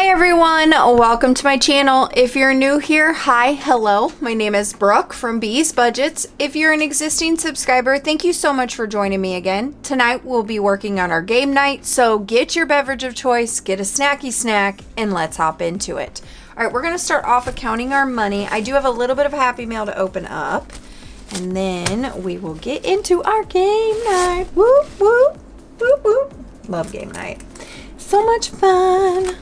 Hi everyone, welcome to my channel. If you're new here, hi, hello. My name is Brooke from bsbudgets. If you're an existing subscriber, thank you so much for joining me again. Tonight we'll be working on our game night, so get your beverage of choice, get a snacky snack, and let's hop into it. All right, we're gonna start off accounting our money. I do have a little bit of Happy Mail to open up, and then we will get into our game night. Whoop, whoop, whoop, whoop. Love game night. So much fun.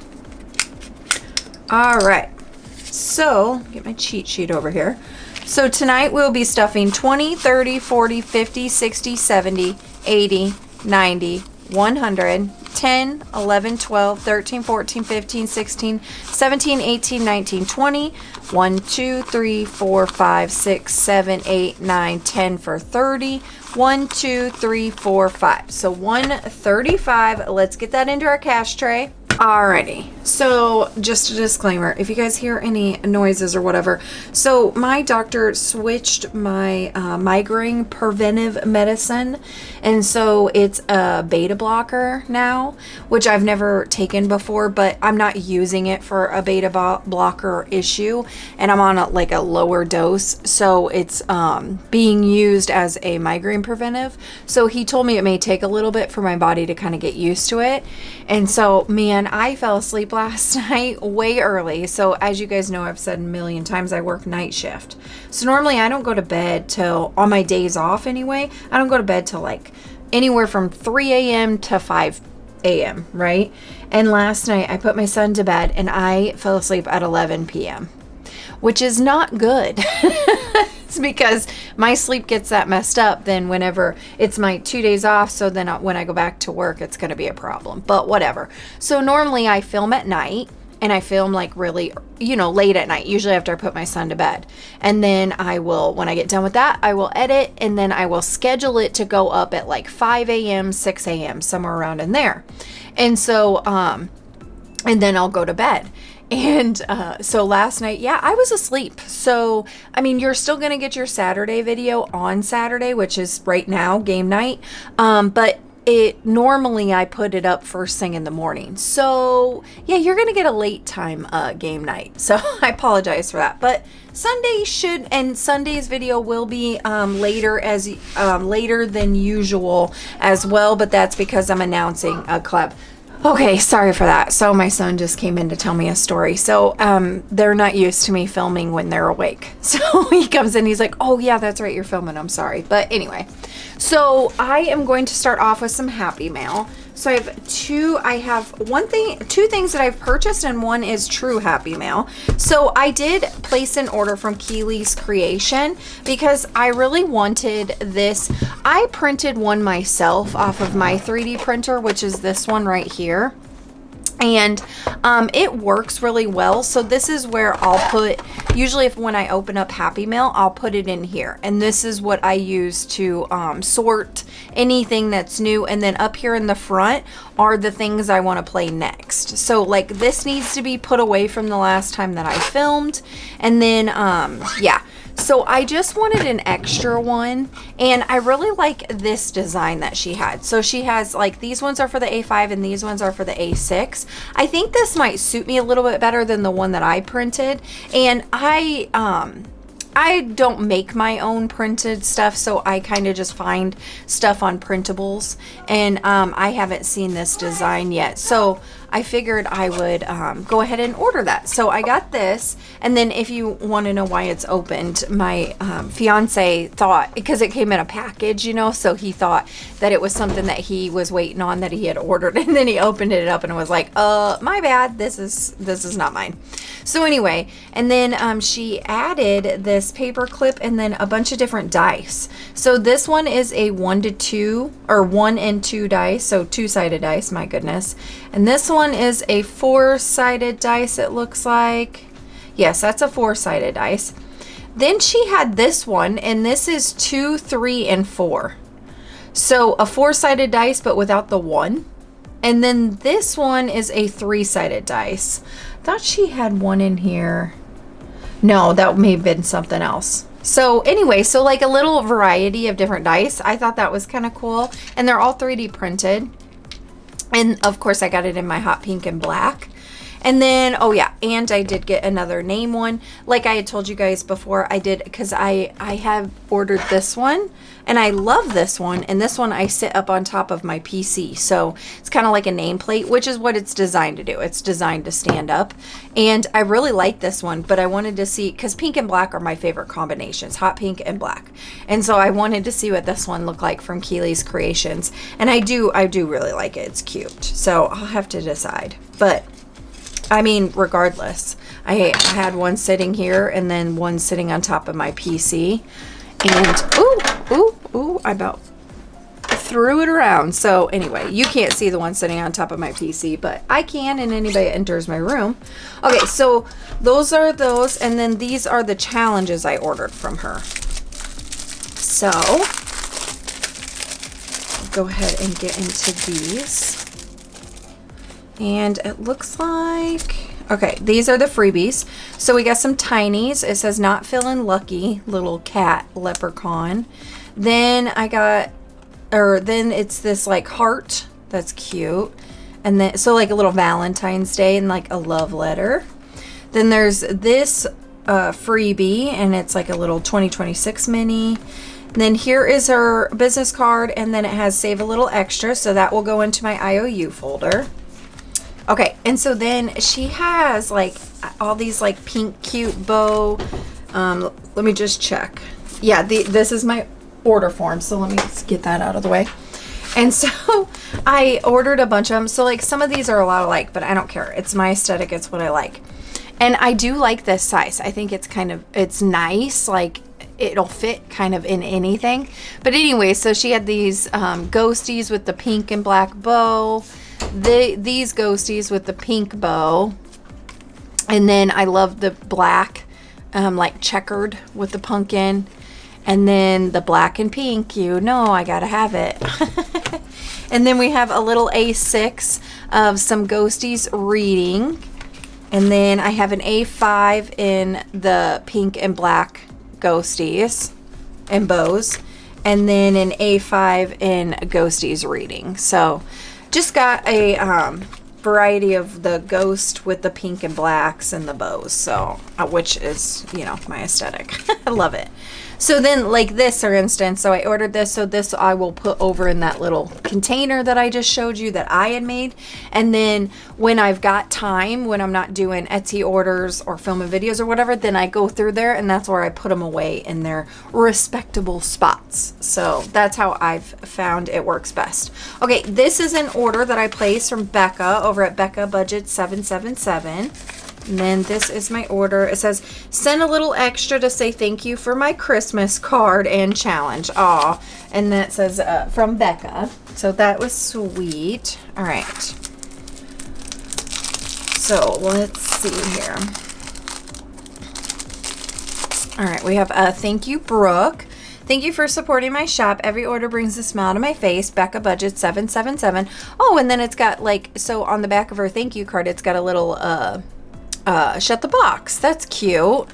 All right, so get my cheat sheet over here. So tonight we'll be stuffing 20, 30, 40, 50, 60, 70, 80, 90, 100, 10, 11, 12, 13, 14, 15, 16, 17, 18, 19, 20, 1, 2, 3, 4, 5, 6, 7, 8, 9, 10 for 30, 1, 2, 3, 4, 5. So 135. Let's get that into our cash tray. Alrighty, so just a disclaimer, if you guys hear any noises or whatever, so my doctor switched my migraine preventive medicine, and so it's a beta blocker now, which I've never taken before, but I'm not using it for a beta blocker issue, and I'm on a lower dose, so it's being used as a migraine preventive. So he told me it may take a little bit for my body to kind of get used to it, and so man, I fell asleep last night way early. So as you guys know, I've said a million times, I work night shift. So normally I don't go to bed till, on my days off anyway, I don't go to bed till like anywhere from 3 a.m. to 5 a.m., right? And last night I put my son to bed and I fell asleep at 11 p.m., which is not good. It's because my sleep gets that messed up then whenever it's my 2 days off. So then when I go back to work, it's going to be a problem, but whatever. So normally I film at night, and I film like really, late at night, usually after I put my son to bed. And then I will, when I get done with that, I will edit, and then I will schedule it to go up at like 5 a.m., 6 a.m., somewhere around in there. And so, and then I'll go to bed. And so last night, yeah, I was asleep. So, I mean, you're still going to get your Saturday video on Saturday, which is right now, game night. But normally I put it up first thing in the morning. So, yeah, you're going to get a late time game night. So I apologize for that. But Sunday's video will be later than usual as well. But that's because I'm announcing a club. Okay, sorry for that. So my son just came in to tell me a story. So they're not used to me filming when they're awake. So he comes in, he's like, oh yeah, that's right, you're filming, I'm sorry. But anyway, so I am going to start off with some Happy Mail. So I have two things that I've purchased, and one is true Happy Mail. So I did place an order from Keely's Creation because I really wanted this. I printed one myself off of my 3D printer, which is this one right here. And it works really well. So this is where I'll put, usually when I open up Happy Mail, I'll put it in here. And this is what I use to sort anything that's new. And then up here in the front are the things I want to play next. So like this needs to be put away from the last time that I filmed. And then, yeah. So I just wanted an extra one, and I really like this design that she had. So she has like, these ones are for the A5 and these ones are for the A6. I think this might suit me a little bit better than the one that I printed. And I don't make my own printed stuff, so I kind of just find stuff on printables, and I haven't seen this design yet. So I figured I would go ahead and order that. So I got this, and then if you want to know why it's opened, my fiance thought, because it came in a package, so he thought that it was something that he was waiting on that he had ordered, and then he opened it up and was like, my bad, this is not mine. So anyway, and then she added this paper clip and then a bunch of different dice. So this one is a 1 to 2 or 1 and 2 dice, so 2-sided dice, my goodness. And this one is a 4-sided dice, it looks like. Yes, that's a 4-sided dice. Then she had this one, and this is 2, 3, and 4. So a 4-sided dice, but without the 1. And then this one is a 3-sided dice. Thought she had one in here. No, that may have been something else. So anyway, so like a little variety of different dice. I thought that was kind of cool. And they're all 3D printed. And of course I got it in my hot pink and black. And then, oh yeah, and I did get another name one. Like I had told you guys before, I did, because I have ordered this one, and I love this one. And this one I sit up on top of my PC. So it's kind of like a nameplate, which is what it's designed to do. It's designed to stand up. And I really like this one, but I wanted to see, because pink and black are my favorite combinations, hot pink and black. And so I wanted to see what this one looked like from Keely's Creations. And I do really like it. It's cute. So I'll have to decide. But I mean, regardless, I had one sitting here and then one sitting on top of my PC. And, ooh, I about threw it around. So anyway, you can't see the one sitting on top of my PC, but I can, and anybody that enters my room. Okay, so those are those, and then these are the challenges I ordered from her. So I'll go ahead and get into these. And it looks like, okay, these are the freebies. So we got some tinies. It says not feeling lucky, little cat leprechaun. Then I got, then it's this like heart. That's cute. And then, so like a little Valentine's Day and like a love letter. Then there's this freebie, and it's like a little 2026 mini. Then here is her business card, and then it has save a little extra. So that will go into my IOU folder. Okay, and so then she has like all these like pink cute bow. Let me just check. Yeah, this is my order form, so let me just get that out of the way. And so I ordered a bunch of them. So like some of these are a lot alike, but I don't care. It's my aesthetic. It's what I like. And I do like this size. I think it's it's nice. Like it'll fit kind of in anything. But anyway, so she had these ghosties with the pink and black bow. These ghosties with the pink bow, and then I love the black like checkered with the pumpkin, and then the black and pink, you know I gotta have it. And then we have a little A6 of some ghosties reading, and then I have an A5 in the pink and black ghosties and bows, and then an A5 in ghosties reading. So just got a variety of the ghost with the pink and blacks and the bows, so which is, you know, my aesthetic. I love it. So then like this, for instance, so I ordered this, so this I will put over in that little container that I just showed you that I had made. And then when I've got time, when I'm not doing Etsy orders or filming videos or whatever, then I go through there, and that's where I put them away in their respectable spots. So that's how I've found it works best. Okay, this is an order that I placed from Becca over at bsbudgets 777. And then this is my order. It says, send a little extra to say thank you for my Christmas card and challenge. Aw. And that says from Becca. So that was sweet. All right. So let's see here. All right. We have thank you, Brooke. Thank you for supporting my shop. Every order brings a smile to my face. Becca Budget 777. Oh, and then it's got like, so on the back of her thank you card, it's got a little shut the box. That's cute.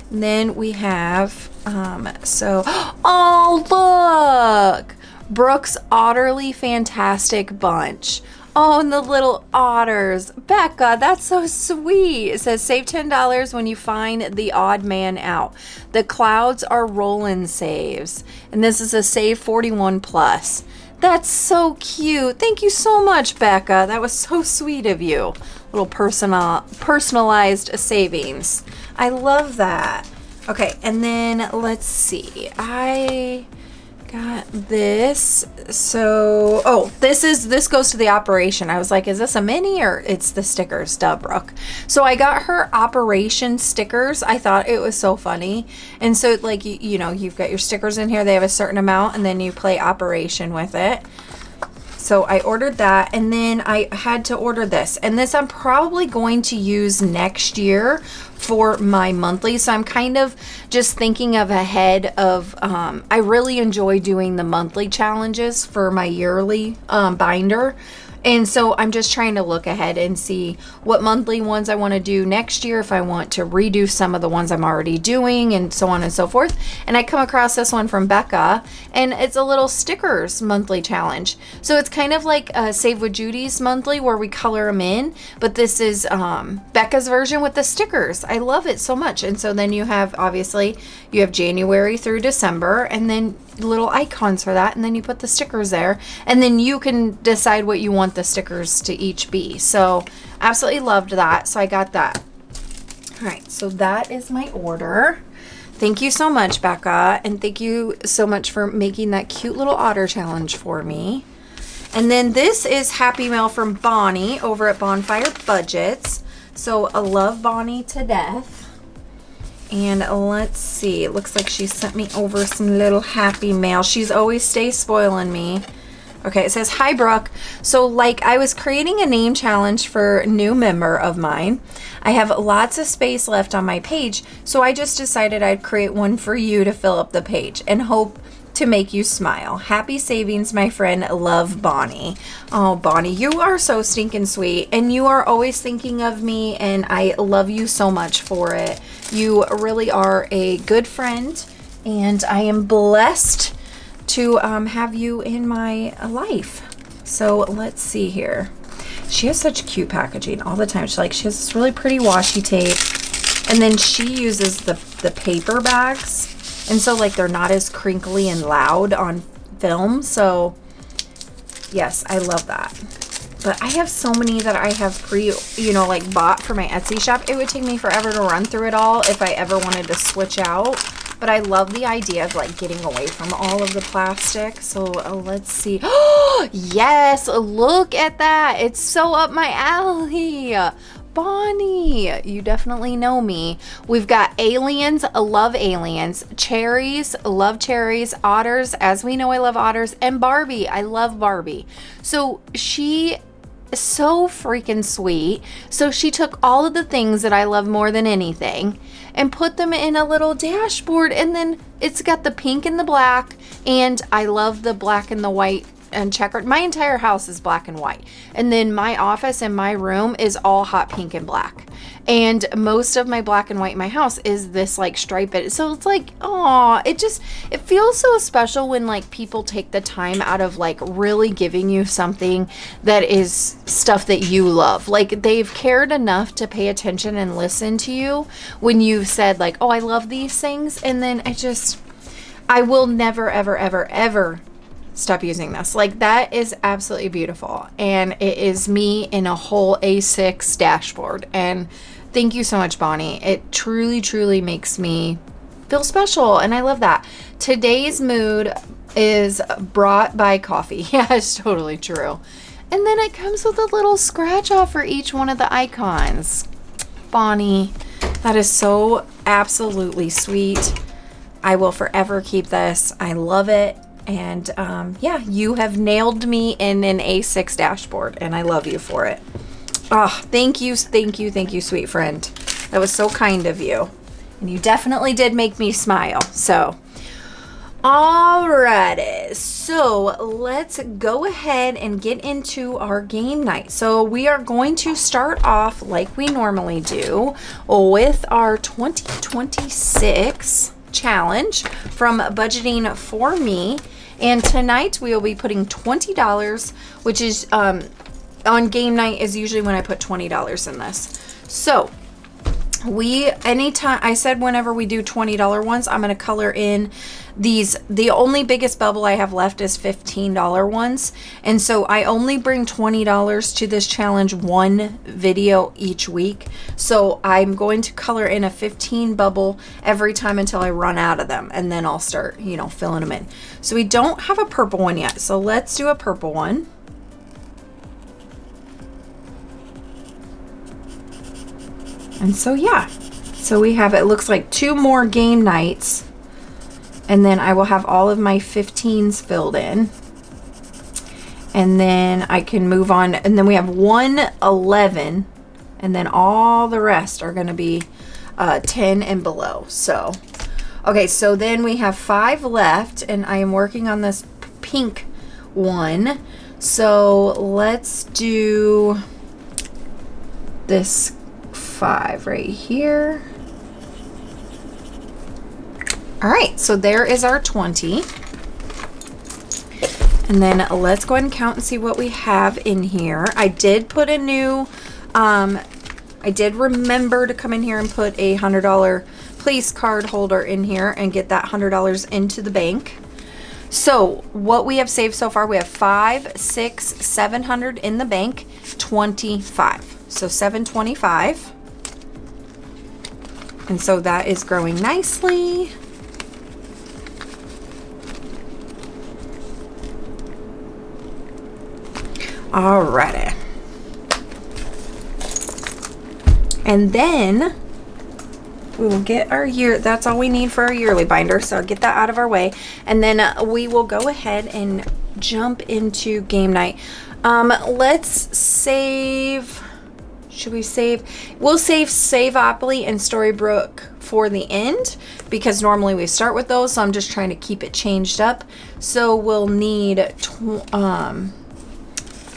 And then we have oh look, Brooke's Otterly Fantastic Bunch. Oh, and the little otters. Becca, that's so sweet. It says save $10 when you find the odd man out. The clouds are rolling saves. And this is a save 41 plus. That's so cute. Thank you so much, Becca. That was so sweet of you. Little personalized savings. I love that. Okay, and then let's see. I got this. So, oh, this goes to the operation. I was like, is this a mini or it's the stickers, duh, Brooke. So I got her operation stickers. I thought it was so funny. And so like, you know, you've got your stickers in here. They have a certain amount, and then you play operation with it. So I ordered that, and then I had to order this. And this I'm probably going to use next year for my monthly. So I'm kind of just thinking of ahead of, I really enjoy doing the monthly challenges for my yearly binder. And so I'm just trying to look ahead and see what monthly ones I want to do next year, if I want to redo some of the ones I'm already doing, and so on and so forth. And I come across this one from Becca, and it's a little stickers monthly challenge. So it's kind of like Save with Judy's monthly, where we color them in, but this is Becca's version with the stickers. I love it so much. And so then you have, obviously, you have January through December, and then little icons for that, and then you put the stickers there, and then you can decide what you want the stickers to each be. So absolutely loved that. So I got that. All right, so that is my order. Thank you so much, Becca, and thank you so much for making that cute little otter challenge for me. And then this is Happy Mail from Bonnie over at Bonfire Budgets. So I love Bonnie to death. And let's see, it looks like she sent me over some little happy mail. She's always stays spoiling me. Okay, it says, hi, Brooke. So like I was creating a name challenge for a new member of mine. I have lots of space left on my page, so I just decided I'd create one for you to fill up the page and hope to make you smile. Happy savings, my friend. Love, Bonnie. Oh, Bonnie, you are so stinking sweet, and you are always thinking of me, and I love you so much for it. You really are a good friend, and I am blessed to have you in my life. So let's see here. She has such cute packaging all the time. She has this really pretty washi tape, and then she uses the paper bags. And so like they're not as crinkly and loud on film. So yes, I love that. But I have so many that I have bought for my Etsy shop. It would take me forever to run through it all if I ever wanted to switch out. But I love the idea of like getting away from all of the plastic. So let's see. Oh, yes, look at that. It's so up my alley. Bonnie, you definitely know me. We've got aliens, love aliens, cherries, love cherries, otters, as we know I love otters, and Barbie, I love Barbie. So she is so freaking sweet. So she took all of the things that I love more than anything and put them in a little dashboard, and then it's got the pink and the black, and I love the black and the white and checkered. My entire house is black and white, and then my office and my room is all hot pink and black, and most of my black and white in my house is this like striped. So it's like, oh, it feels so special when like people take the time out of like really giving you something that is stuff that you love. Like they've cared enough to pay attention and listen to you when you've said like, oh, I love these things. And then I will never ever ever ever stop using this. Like that is absolutely beautiful, and it is me in a whole A6 dashboard. And thank you so much, Bonnie. It truly makes me feel special, and I love that. Today's mood is brought by coffee. Yeah, it's totally true. And then it comes with a little scratch off for each one of the icons. Bonnie, that is so absolutely sweet. I will forever keep this. I love it. And yeah, you have nailed me in an A6 dashboard, and I love you for it. Oh, thank you, sweet friend. That was so kind of you. And you definitely did make me smile. So, alrighty. So, let's go ahead and get into our game night. So, we are going to start off like we normally do with our 2026 challenge from Budgeting for Me. And tonight we will be putting $20, which is on game night is usually when I put $20 in this. So anytime I said whenever we do $20 ones, I'm going to color in these. The only biggest bubble I have left is $15 ones, and so I only bring $20 to this challenge one video each week. So I'm going to color in a 15 bubble every time until I run out of them, and then I'll start filling them in. So we don't have a purple one yet, so let's do a purple one. And so yeah, so we have, it looks like 2 more game nights, and then I will have all of my 15s filled in, and then I can move on. And then we have 111, and then all the rest are going to be 10 and below. So okay, so then we have 5 left, and I am working on this pink one. So let's do this 5 right here. All right, so there is our 20. And then let's go ahead and count and see what we have in here. I did put a new, I did remember to come in here and put a $100 place card holder in here and get that $100 into the bank. So what we have saved so far, we have 5, 6, 700 in the bank, 25. So 725. And so that is growing nicely. Alrighty. And then we will get our year, that's all we need for our yearly binder. So I'll get that out of our way. And then we will go ahead and jump into game night. Let's save, should we save? We'll save Saveopoly and Storybrooke for the end because normally we start with those. So I'm just trying to keep it changed up. So we'll need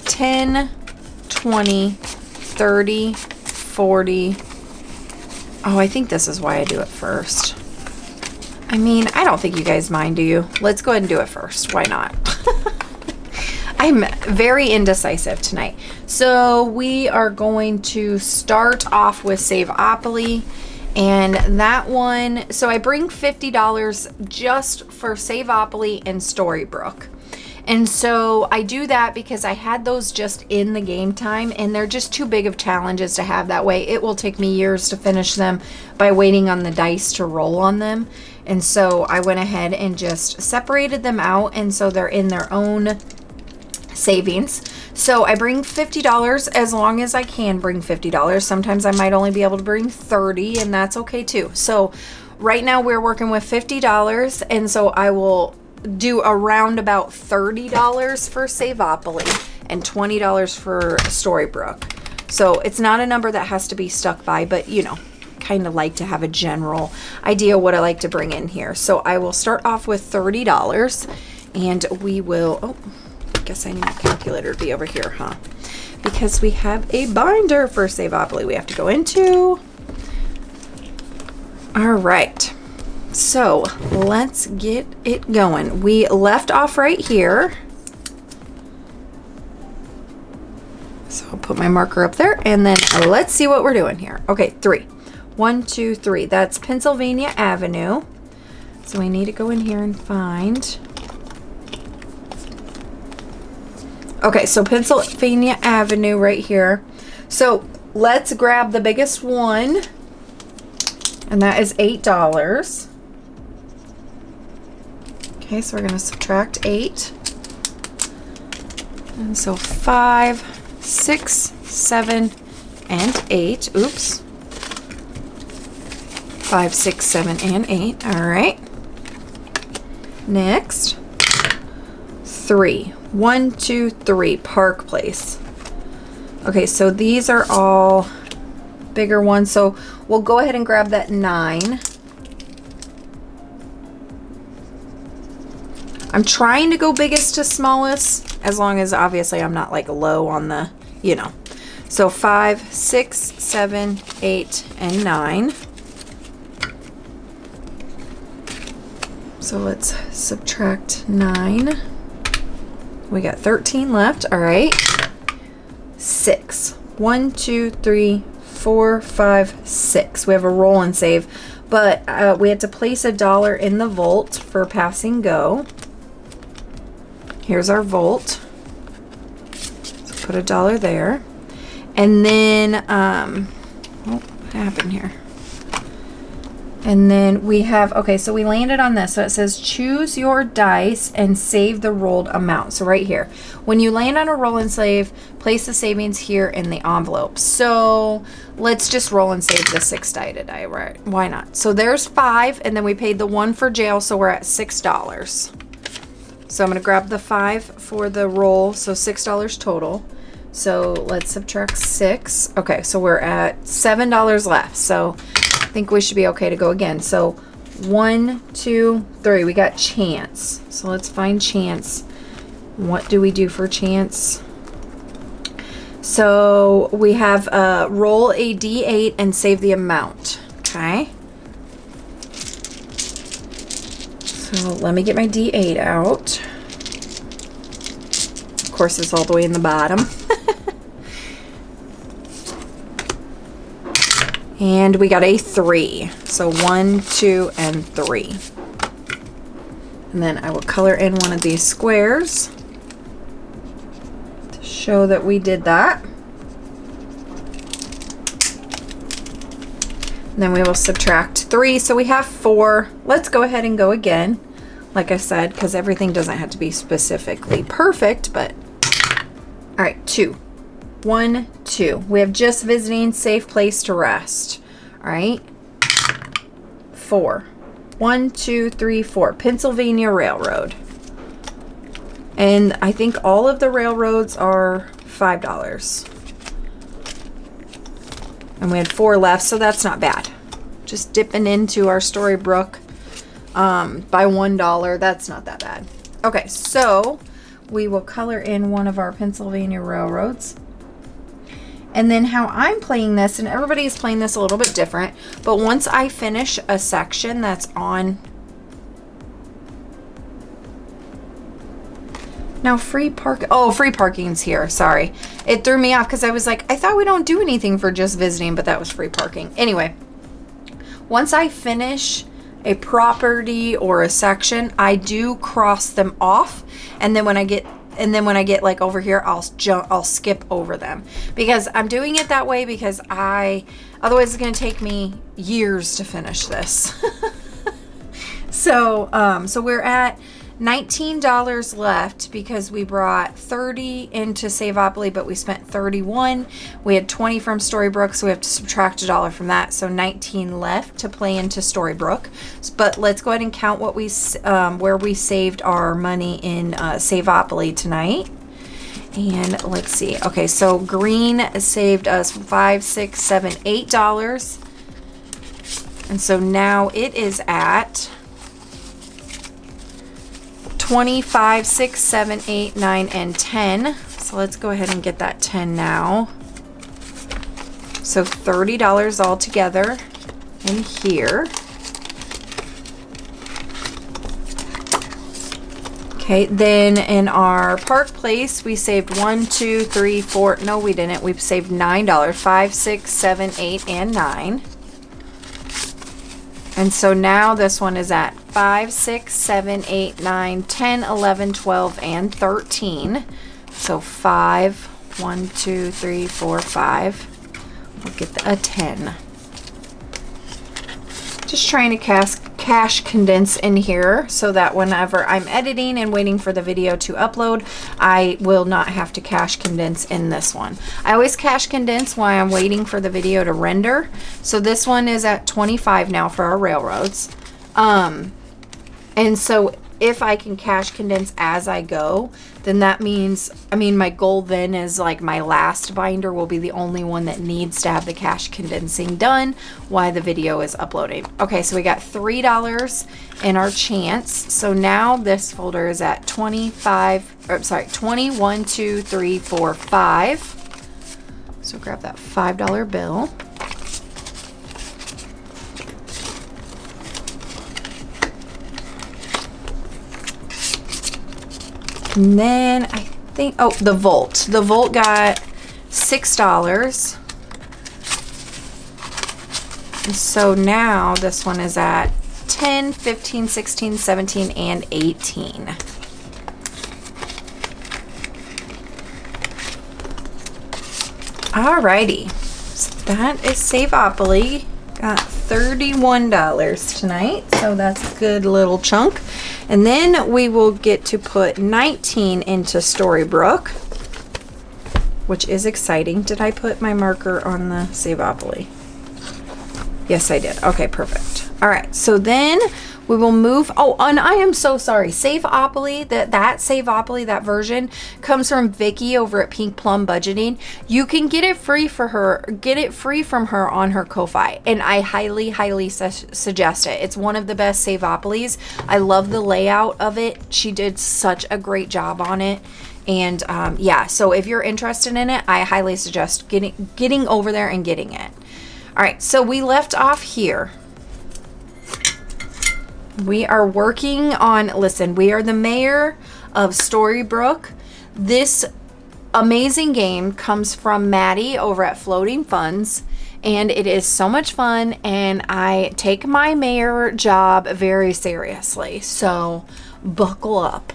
10, 20, 30, 40. Oh, I think this is why I do it first. I mean, I don't think you guys mind, do you? Let's go ahead and do it first. Why not? I'm very indecisive tonight. So we are going to start off with Saveopoly. And that one, so I bring $50 just for Saveopoly and Storybrooke. And so I do that because I had those just in the game time and they're just too big of challenges to have that way. It will take me years to finish them by waiting on the dice to roll on them. And so I went ahead and just separated them out. And so they're in their own savings. So I bring $50 as long as I can bring $50. Sometimes I might only be able to bring 30 and that's okay too. So right now we're working with $50 and so I will do around about $30 for Saveopoly and $20 for Storybrooke. So it's not a number that has to be stuck by, but you know, kind of like to have a general idea what I like to bring in here. So I will start off with $30 and we will, oh, I guess I need my calculator to be over here, huh? Because we have a binder for Saveopoly we have to go into. All right. So let's get it going. We left off right here. So I'll put my marker up there and then let's see what we're doing here. Okay, 3. 1, 2, 3. That's Pennsylvania Avenue. So we need to go in here and find. Okay, so Pennsylvania Avenue right here. So let's grab the biggest one. And that is $8. Okay, so we're going to subtract 8. And so 5, 6, 7, and 8. Oops. 5, 6, 7, and 8. All right. Next. 3. 1, 2, 3. Park Place. Okay, so these are all bigger ones. So we'll go ahead and grab that 9. I'm trying to go biggest to smallest, as long as obviously I'm not like low on the, you know. So 5, 6, 7, 8, and 9. So let's subtract 9. We got 13 left. All right. 6. 1, 2, 3, 4, 5, 6. We have a roll and save, but we had to place $1 in the vault for passing go. Here's our vault. So put $1 there. And then, what happened here? And then we have, okay, so we landed on this. So it says choose your dice and save the rolled amount. So right here, when you land on a roll and save, place the savings here in the envelope. So let's just roll and save the 6 die today, right? Why not? So there's 5, and then we paid the 1 for jail, so we're at $6. So I'm going to grab the 5 for the roll, so $6 total. So let's subtract 6. Okay, so we're at $7 left. So I think we should be okay to go again. So 1, 2, 3. We got chance. So let's find chance. What do we do for chance? So we have roll a D8 and save the amount. Okay. So let me get my D8 out. Of course, it's all the way in the bottom. And we got a 3. So 1, 2, and 3. And then I will color in one of these squares to show that we did that. And then we will subtract 3. So we have 4. Let's go ahead and go again. Like I said, because everything doesn't have to be specifically perfect, but all right, 2. 1, 2. We have just visiting, safe place to rest. All right. 4. 1, 2, 3, 4. Pennsylvania Railroad. And I think all of the railroads are $5. And we had 4 left, so that's not bad. Just dipping into our Storybook by $1. That's not that bad. Okay, so we will color in one of our Pennsylvania railroads. And then how I'm playing this, and everybody's playing this a little bit different, but once I finish a section that's on... Now free park... Oh, free parking's here. Sorry. It threw me off because I was like, I thought we don't do anything for just visiting, but that was free parking. Anyway, once I finish a property or a section, I do cross them off, and then when I get like over here, I'll skip over them, because I'm doing it that way because otherwise it's going to take me years to finish this. So we're at $19 left because we brought 30 into Saveopoly, but we spent 31. We had 20 from Storybook, so we have to subtract $1 from that. So 19 left to play into Storybook. But let's go ahead and count what where we saved our money in Saveopoly tonight. And let's see. Okay, so green saved us $5, $6, $7, $8. And so now it is at 25, 6, 7, 8, 9, and 10. So let's go ahead and get that 10 now. So $30 all together in here. Okay, then in our Park Place, we saved 1, 2, 3, 4. No, we didn't. We saved $9. 5, 6, 7, 8, and 9. And so now this one is at 5, 6, 7, 8, 9, 10, 11, 12, and 13. So 5, 1, 2, 3, 4, 5. We'll get a 10. Just trying to cash condense in here so that whenever I'm editing and waiting for the video to upload, I will not have to cash condense in this one. I always cash condense while I'm waiting for the video to render. So this one is at 25 now for our railroads. And so if I can cash condense as I go, then that means, my goal then is like my last binder will be the only one that needs to have the cash condensing done while the video is uploading. Okay, so we got $3 in our chance. So now this folder is at 20, 1, 2, 3, 4, 5. So grab that $5 bill. And then I think, the Volt. The Volt got $6. And so now this one is at 10, 15, 16, 17, and 18. Alrighty. So that is Saveopoly. Got $31 tonight. So that's a good little chunk. And then we will get to put 19 into Storybook, which is exciting. Did I put my marker on the Saveopoly? Yes, I did. Okay, perfect. All right, so then We will move. Oh, and I am so sorry. Saveopoly, that Saveopoly, that version comes from Vicky over at Pink Plum Budgeting. You can get it free from her on her Ko-fi, and I highly suggest it. It's one of the best Saveopolies. I love the layout of it. She did such a great job on it. And yeah, so if you're interested in it, I highly suggest getting over there and getting it. All right, so we left off here. We are working on, listen, we are the mayor of Storybrooke. This amazing game comes from Maddie over at Floating Funds, and it is so much fun, and I take my mayor job very seriously, so buckle up.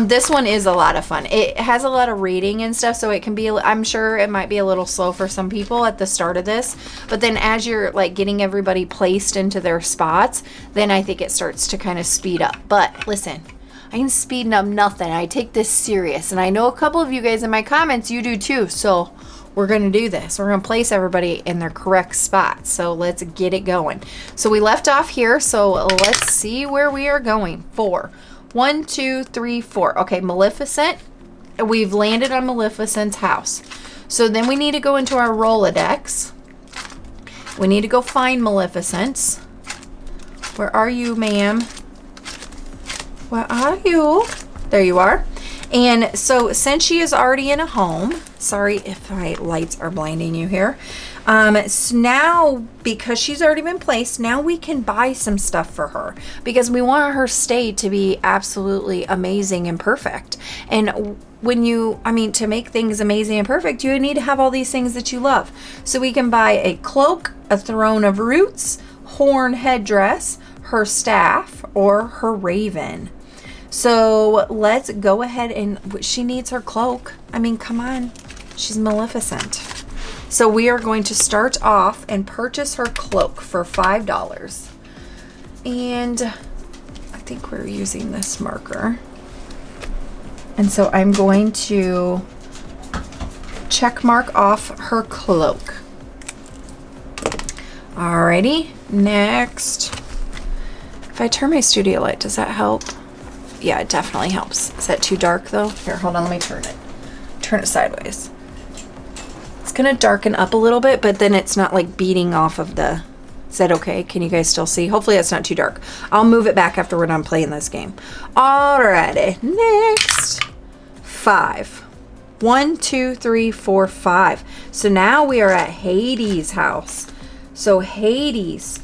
This one is a lot of fun. It has a lot of reading and stuff, so it can be, I'm sure it might be a little slow for some people at the start of this, but then as you're like getting everybody placed into their spots, then I think it starts to kind of speed up. But listen, I ain't speeding up nothing. I take this serious, and I know a couple of you guys in my comments, you do too, so we're going to do this. We're going to place everybody in their correct spot, so let's get it going. So we left off here, so let's see where we are going. 4. 1, 2, 3, 4. Okay, Maleficent. We've landed on Maleficent's house. So then we need to go into our Rolodex. We need to go find Maleficent's. Where are you, ma'am? Where are you? There you are. And so since she is already in a home, sorry if my lights are blinding you here. So now, because she's already been placed, now we can buy some stuff for her because we want her stay to be absolutely amazing and perfect. And when you, to make things amazing and perfect, you need to have all these things that you love. So we can buy a cloak, a throne of roots, horn headdress, her staff, or her raven. So let's go ahead and, she needs her cloak. Come on, she's Maleficent. So we are going to start off and purchase her cloak for $5. And I think we're using this marker. And so I'm going to check mark off her cloak. Alrighty, next. If I turn my studio light, does that help? Yeah, it definitely helps. Is that too dark though? Here, hold on, let me turn it. Turn it sideways. It's gonna darken up a little bit, but then it's not like beating off of the, is that okay? Can you guys still see? Hopefully that's not too dark. I'll move it back after we're done playing this game. Alrighty, next. 5. 1, 2, 3, 4, 5. So now we are at Hades' house. So Hades,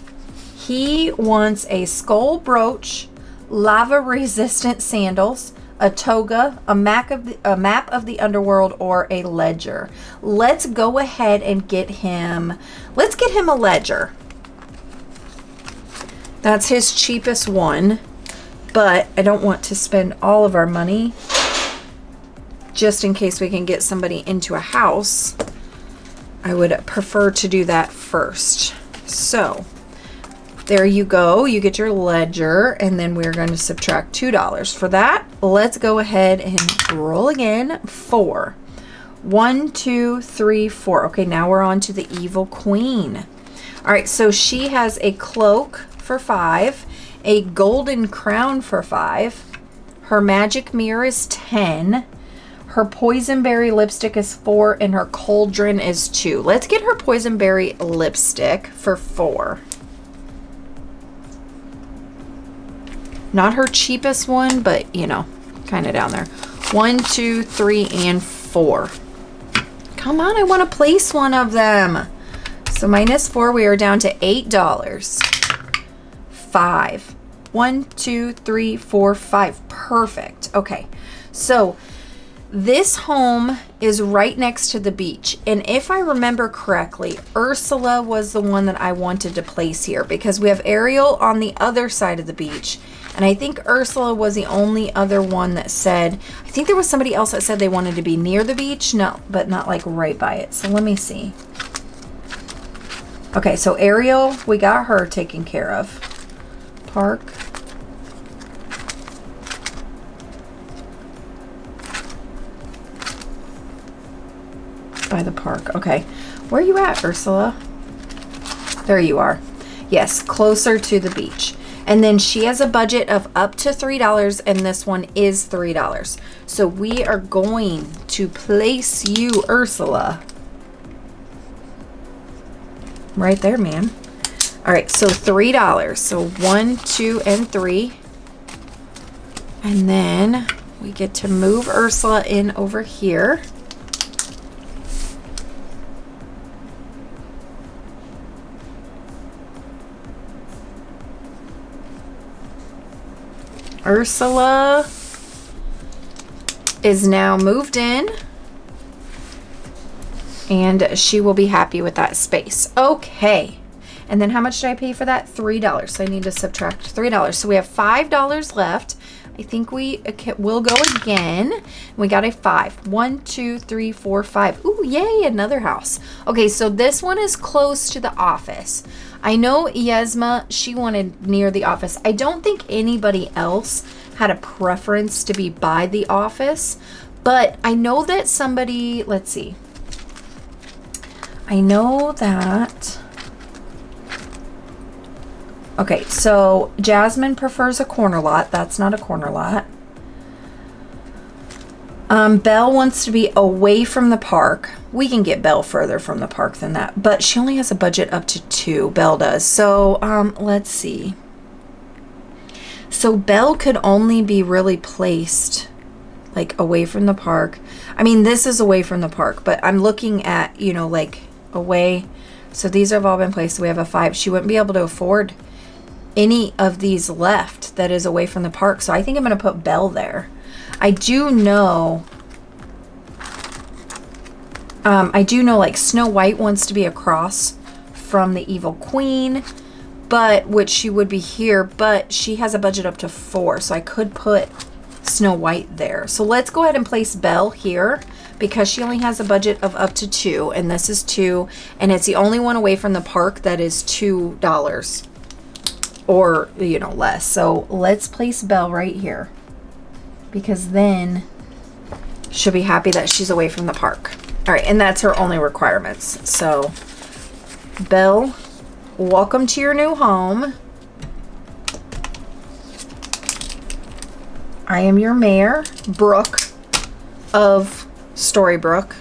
he wants a skull brooch, lava resistant sandals, a toga, a map of the underworld, or a ledger. Let's go ahead and get him, a ledger. That's his cheapest one, but I don't want to spend all of our money just in case we can get somebody into a house. I would prefer to do that first. So there you go. You get your ledger, and then we're going to subtract $2 for that. Let's go ahead and roll again. 4. 1, 2, 3, 4. Okay, now we're on to the Evil Queen. All right, so she has a cloak for 5, a golden crown for 5. Her magic mirror is 10. Her poisonberry lipstick is 4, and her cauldron is 2. Let's get her poisonberry lipstick for 4. Not her cheapest one, but kind of down there. 1, 2, 3, and 4. Come on, I want to place one of them. So minus 4, we are down to $8. 5. 1, 2, 3, 4, 5. Perfect. Okay, so this home is right next to the beach. And if I remember correctly, Ursula was the one that I wanted to place here because we have Ariel on the other side of the beach. And I think Ursula was the only other one that said, I think there was somebody else that said they wanted to be near the beach. No, but not like right by it. So let me see. Okay, so Ariel, we got her taken care of. Park. By the park. Okay. Where are you at, Ursula? There you are. Yes, closer to the beach. And then she has a budget of up to $3, and this one is $3. So we are going to place you, Ursula, right there, man. All right, so $3. So 1, 2, and 3. And then we get to move Ursula in over here. Ursula is now moved in, and she will be happy with that space. Okay. And then how much did I pay for that? $3. So I need to subtract $3. So we have $5 left. I think we will go again. We got a 5. 1, 2, 3, 4, 5. Ooh, yay, another house. Okay, so this one is close to the office. I know Yesma, she wanted near the office. I don't think anybody else had a preference to be by the office, but I know that somebody, let's see. I know that, okay, so Jasmine prefers a corner lot. That's not a corner lot. Belle wants to be away from the park. We can get Belle further from the park than that, but she only has a budget up to 2. Belle does. So let's see. So Belle could only be really placed like away from the park. I mean, this is away from the park, but I'm looking at, you know, like away. So these have all been placed. We have a 5. She wouldn't be able to afford any of these left that is away from the park. So I think I'm going to put Belle there. I do know like Snow White wants to be across from the Evil Queen, but which she would be here, but she has a budget up to 4. So I could put Snow White there. So let's go ahead and place Belle here because she only has a budget of up to 2, and this is 2, and it's the only one away from the park that is $2 or, you know, less. So let's place Belle right here, because then she'll be happy that she's away from the park. All right, and that's her only requirements. So, Belle, welcome to your new home. I am your mayor, Brooke of Storybrooke.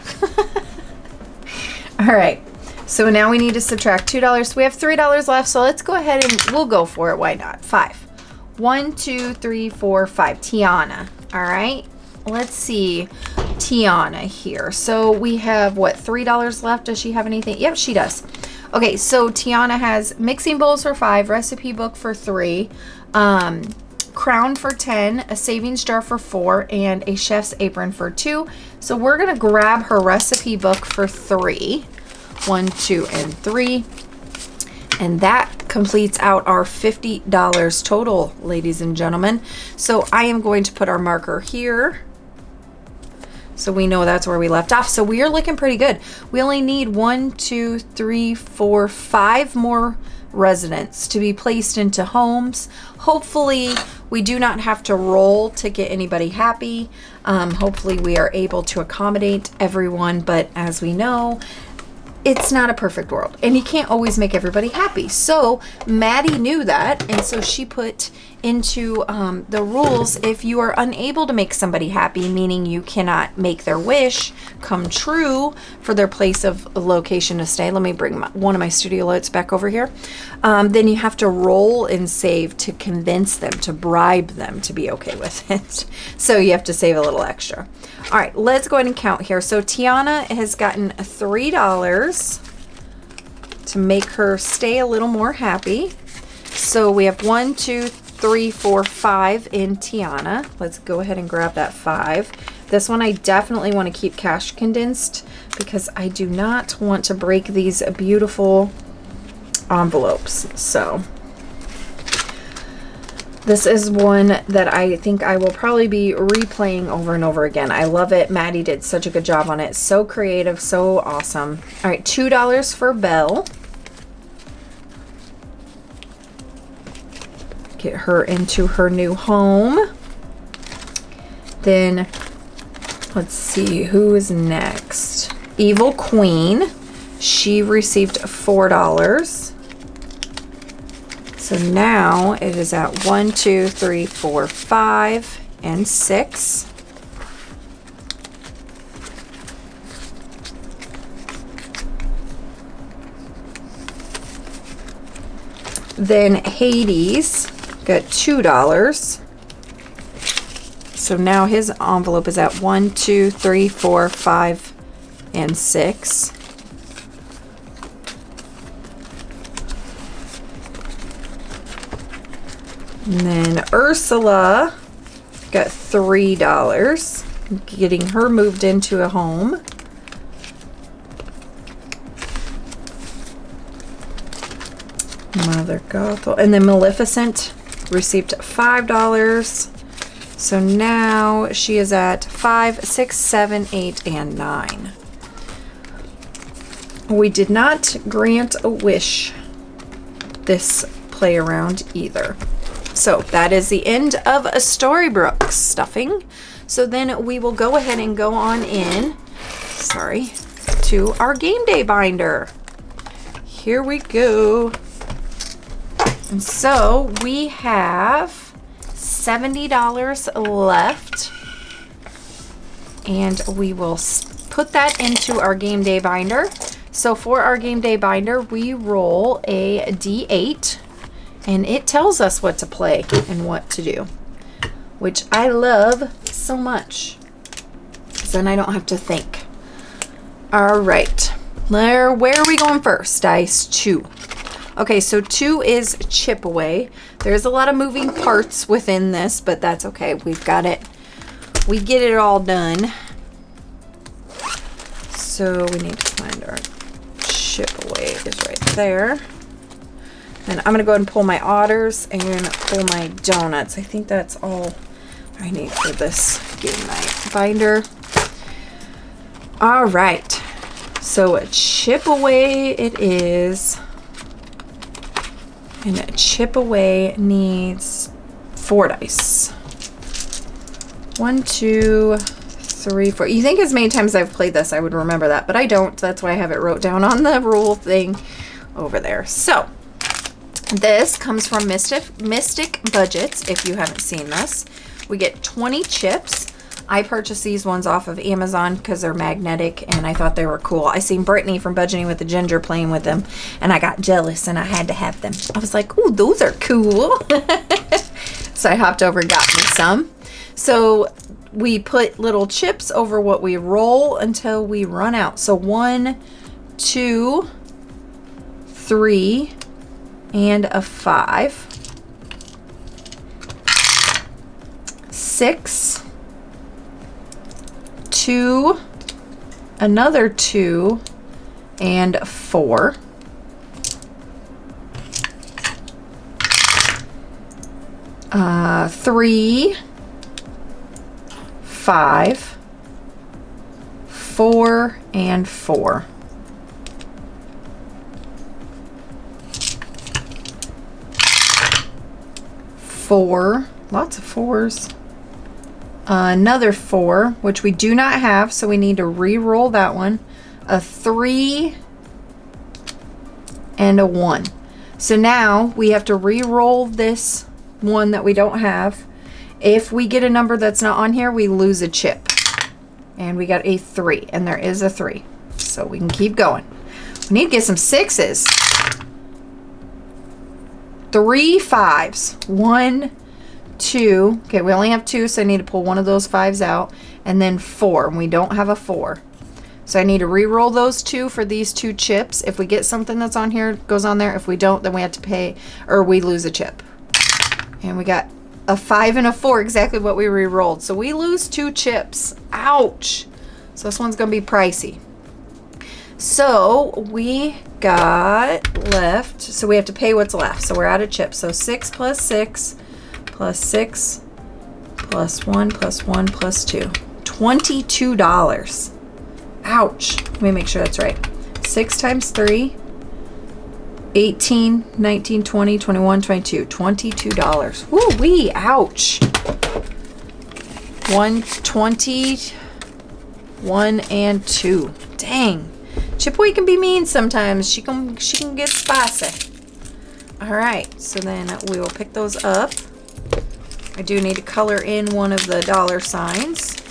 All right, so now we need to subtract $2. So we have $3 left, so let's go ahead and we'll go for it. Why not? 5. 1, 2, 3, 4, 5. Tiana. All right, let's see Tiana here. So we have what, $3 left? Does she have anything? Yep, she does. Okay, so Tiana has mixing bowls for 5, recipe book for 3, crown for 10, a savings jar for 4, and a chef's apron for 2. So we're gonna grab her recipe book for 3. 1, 2, and 3. And that completes out our $50 total, ladies and gentlemen. So I am going to put our marker here, so we know that's where we left off. So we are looking pretty good. We only need 1, 2, 3, 4, 5 more residents to be placed into homes. Hopefully we do not have to roll to get anybody happy. Hopefully we are able to accommodate everyone, but as we know, it's not a perfect world, and you can't always make everybody happy. So Maddie knew that, and so she put into the rules, if you are unable to make somebody happy, meaning you cannot make their wish come true for their place of location to stay. Let me bring one of my studio lights back over here. Then you have to roll and save to convince them, to bribe them to be okay with it. So you have to save a little extra. All right, let's go ahead and count here. So Tiana has gotten $3 to make her stay a little more happy. So we have 1, 2, 3, 4, 5 in Tiana. Let's go ahead and grab that 5. This one I definitely want to keep cash condensed because I do not want to break these beautiful envelopes. So this is one that I think I will probably be replaying over and over again. I love it. Maddie did such a good job on it. So creative, so awesome. All right, $2 for Belle. Get her into her new home. Then let's see who is next. Evil Queen. She received $4. So now it is at 1, 2, 3, 4, 5, and 6. Then Hades got $2. So now his envelope is at 1, 2, 3, 4, 5, and 6. And then Ursula got $3, getting her moved into a home. Mother Gothel. And then Maleficent received $5. So now she is at 5, 6, 7, 8, and 9. We did not grant a wish this play around either. So that is the end of a Storybrooke stuffing. So then we will go ahead and go on in, to our game day binder. Here we go. And so we have $70 left, and we will put that into our game day binder. So for our game day binder, we roll a D8, and it tells us what to play and what to do, which I love so much, because then I don't have to think. All right, where are we going first? Dice 2. Okay, so 2 is chip away. There's a lot of moving parts within this, but that's okay. We've got it. We get it all done. So we need to find our chip away is right there. And I'm going to go ahead and pull my otters and pull my donuts. I think that's all I need for this game night binder. All right. So a chip away it is. And a chip away needs 4 dice. 1, 2, 3, 4. You think as many times I've played this, I would remember that, but I don't. That's why I have it wrote down on the rule thing over there. So this comes from Mystic Budgets. If you haven't seen this, we get 20 chips. I purchased these ones off of Amazon because they're magnetic and I thought they were cool. I seen Brittany from Budgeting with the Ginger playing with them and I got jealous and I had to have them. I was like, ooh, those are cool. So I hopped over and got me some. So we put little chips over what we roll until we run out. So 1, 2, 3, and a 5. 6. 2, another 2, and 4. 3, 5, 4, and 4. 4, lots of 4s. Another 4, which we do not have, so we need to re-roll that one. A 3 and a 1. So now we have to re-roll this one that we don't have. If we get a number that's not on here, we lose a chip. And we got a 3, and there is a 3. So we can keep going. We need to get some 6s. 3 5s. 1, 2. Okay, we only have 2, so I need to pull one of those 5s out. And then 4, and we don't have a 4. So I need to re-roll those 2 for these 2 chips. If we get something that's on here, it goes on there. If we don't, then we have to pay, or we lose a chip. And we got a 5 and a 4, exactly what we re-rolled. So we lose 2 chips. Ouch. So this one's going to be pricey. So we got left, so we have to pay what's left. So we're out of chips. So 6 plus 6 plus 6 plus 1 plus 1 plus 2. $22. Ouch. Let me make sure that's right. 6 times 3, 18, 19, 20, 21, 22. $22. Woo-wee. Ouch. 120, 1 and 2. Dang. Chipaway can be mean sometimes. She can get spicy. All right, so then we will pick those up. I do need to color in one of the dollar signs.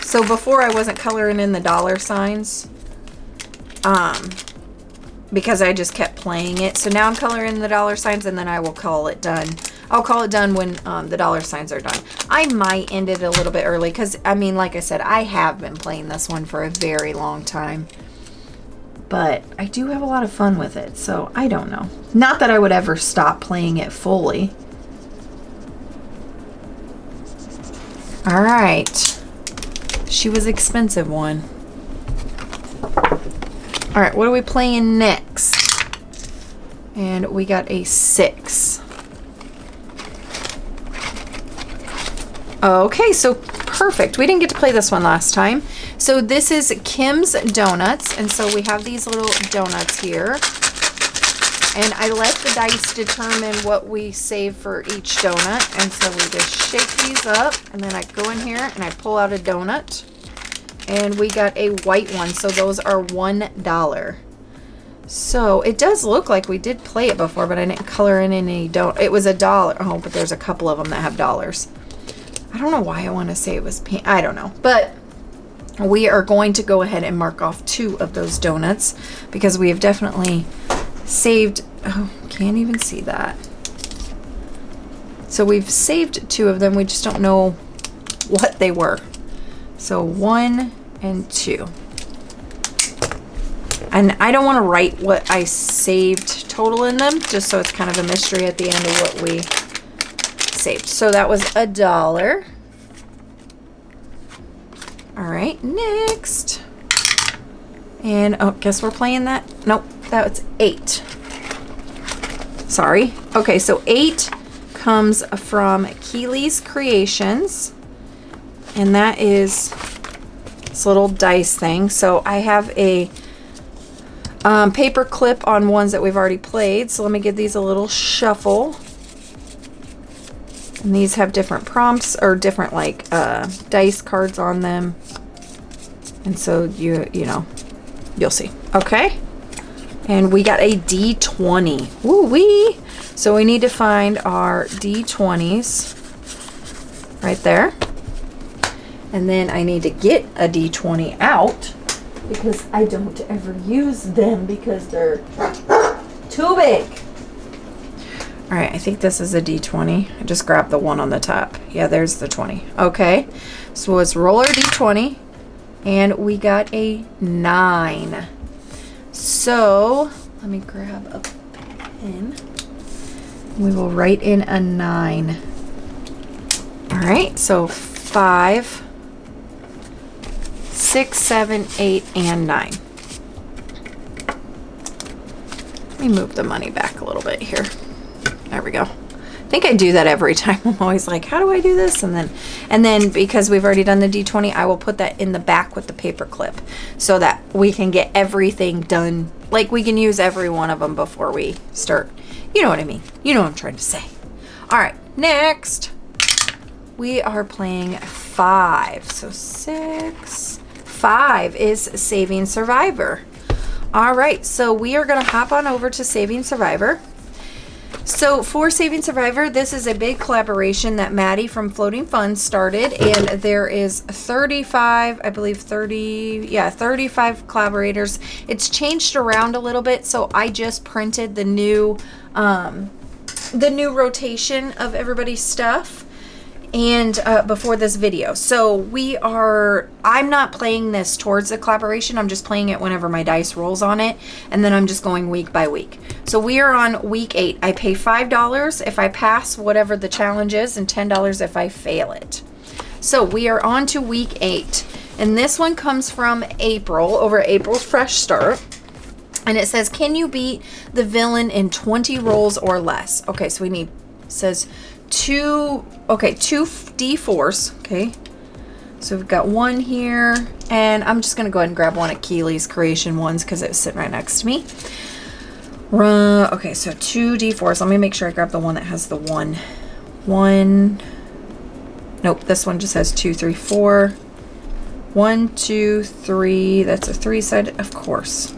So before I wasn't coloring in the dollar signs because I just kept playing it. So now I'm coloring the dollar signs, and then I will call it done. I'll call it done when the dollar signs are done. I might end it a little bit early because, I mean, like I said, I have been playing this one for a very long time. But I do have a lot of fun with it, so I don't know. Not that I would ever stop playing it fully. All right. She was expensive one. All right, what are we playing next? And we got a 6. Okay, so perfect. We didn't get to play this one last time. So this is Kim's Donuts, and so we have these little donuts here. And I let the dice determine what we save for each donut. And so we just shake these up, and then I go in here and I pull out a donut. And we got a white one, so those are $1. So it does look like we did play it before, but I didn't color in any donut. It was $1. Oh, but there's a couple of them that have dollars. I don't know why I want to say it was pink. I don't know. But we are going to go ahead and mark off 2 of those donuts because we have definitely saved. Oh, can't even see that. So we've saved 2 of them. We just don't know what they were. So 1 and 2. And I don't want to write what I saved total in them, just so it's kind of a mystery at the end of what we saved. So that was $1. All right, next. And oh, guess we're playing that. Nope, that's 8. Sorry. Okay, so 8 comes from Keely's Creations, and that is this little dice thing. So I have a paper clip on ones that we've already played. So let me give these a little shuffle. And these have different prompts or different like dice cards on them. And so you know, you'll see. Okay. And we got a D20. Woo-wee. So we need to find our D20s right there. And then I need to get a D20 out because I don't ever use them because they're too big. All right, I think this is a D20. I just grabbed the one on the top. Yeah, there's the 20. Okay, so let's roll our D20, and we got a 9. So let me grab a pen. We will write in a 9. All right, so 5, 6, 7, 8, and 9. Let me move the money back a little bit here. There we go. I think I do that every time. I'm always like, how do I do this? And then because we've already done the D20, I will put that in the back with the paper clip so that we can get everything done. Like we can use every one of them before we start. You know what I mean? You know what I'm trying to say. All right, next we are playing 5. So 6, 5 is Saving Survivor. All right, so we are going to hop on over to Saving Survivor. So for Saving Survivor, this is a big collaboration that Maddie from Floating Funds started, and there is 35, I believe 35 collaborators. It's changed around a little bit, so I just printed the new rotation of everybody's stuff and before this video. So I'm not playing this towards the collaboration. I'm just playing it whenever my dice rolls on it, and then I'm just going week by week. So we are on week 8. I pay $5 if I pass whatever the challenge is, and $10 if I fail it. So we are on to week 8, and this one comes from April, over April's Fresh Start. And it says, can you beat the villain in 20 rolls or less? Okay, so we need, it says 2 D4s. Okay, so we've got 1 here, and I'm just gonna go ahead and grab one of Keely's Creation ones because it was sitting right next to me. Okay, so 2 D4s. Let me make sure I grab the one that has the 1. Nope, this one just has 2, 3, 4. 1, 2, 3. That's a 3 sided, of course.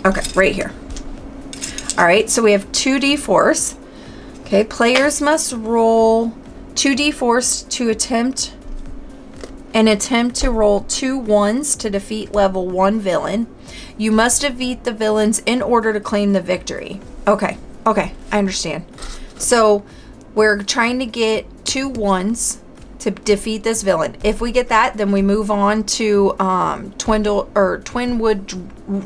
Okay, right here. All right, so we have 2d4s. Okay, players must roll 2d4s to attempt to roll 2 ones to defeat level 1 villain. You must defeat the villains in order to claim the victory. Okay, I understand. So we're trying to get 2 ones to defeat this villain. If we get that, then we move on to Twinwood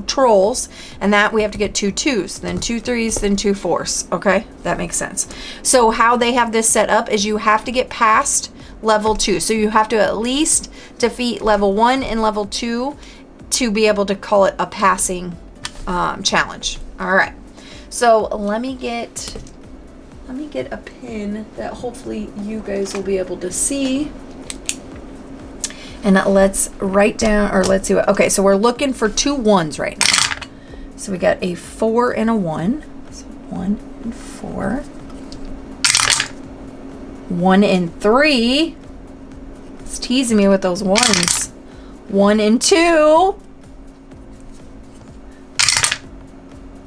Trolls, and that we have to get 2 2s, then 2 3s, then 2 4s. Okay, that makes sense. So how they have this set up is you have to get past level 2. So you have to at least defeat level 1 and level 2 to be able to call it a passing challenge. All right. So let me get a pin that hopefully you guys will be able to see. And let's write down, or let's see what, okay, so we're looking for 2 1s right now. So we got a 4 and a 1. So 1 and 4. 1 and 3. It's teasing me with those 1s. 1 and 2.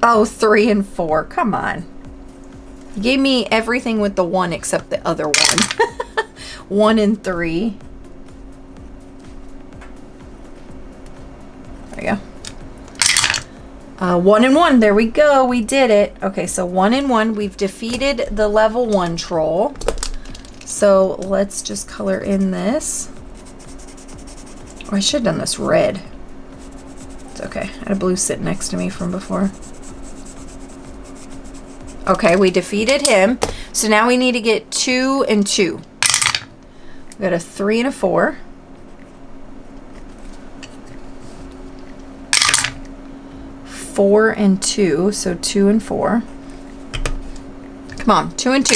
Oh, 3 and 4. Come on. You gave me everything with the 1 except the other 1. 1 and 3. There you go. 1 and 1. There we go. We did it. Okay, so 1 and 1. We've defeated the level 1 troll. So let's just color in this. Oh, I should have done this red. It's okay. I had a blue sitting next to me from before. Okay, we defeated him. So now we need to get 2 and 2. We got a 3 and a 4. 4 and 2, so 2 and 4. Come on, 2 and 2.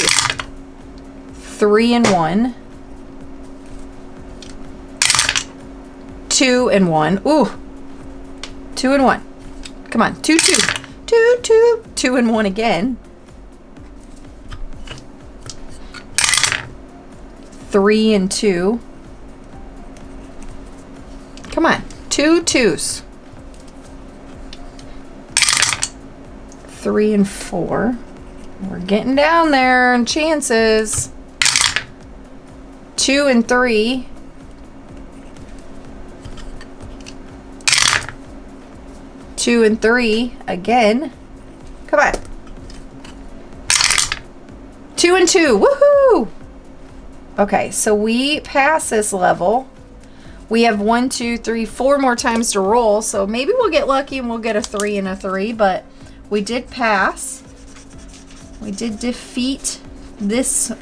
3 and 1. 2 and 1. Ooh. 2 and 1. Come on, 2, 2. 2, 2. 2 and 1 again. 3 and 2. Come on, 2 2s. 3 and 4. We're getting down there in chances. 2 and 3. 2 and 3 again. Come on. 2 and 2. Woohoo! Okay, so we pass this level. We have 1, 2, 3, 4 more times to roll, so maybe we'll get lucky and we'll get a 3 and a 3, but we did pass. We did defeat this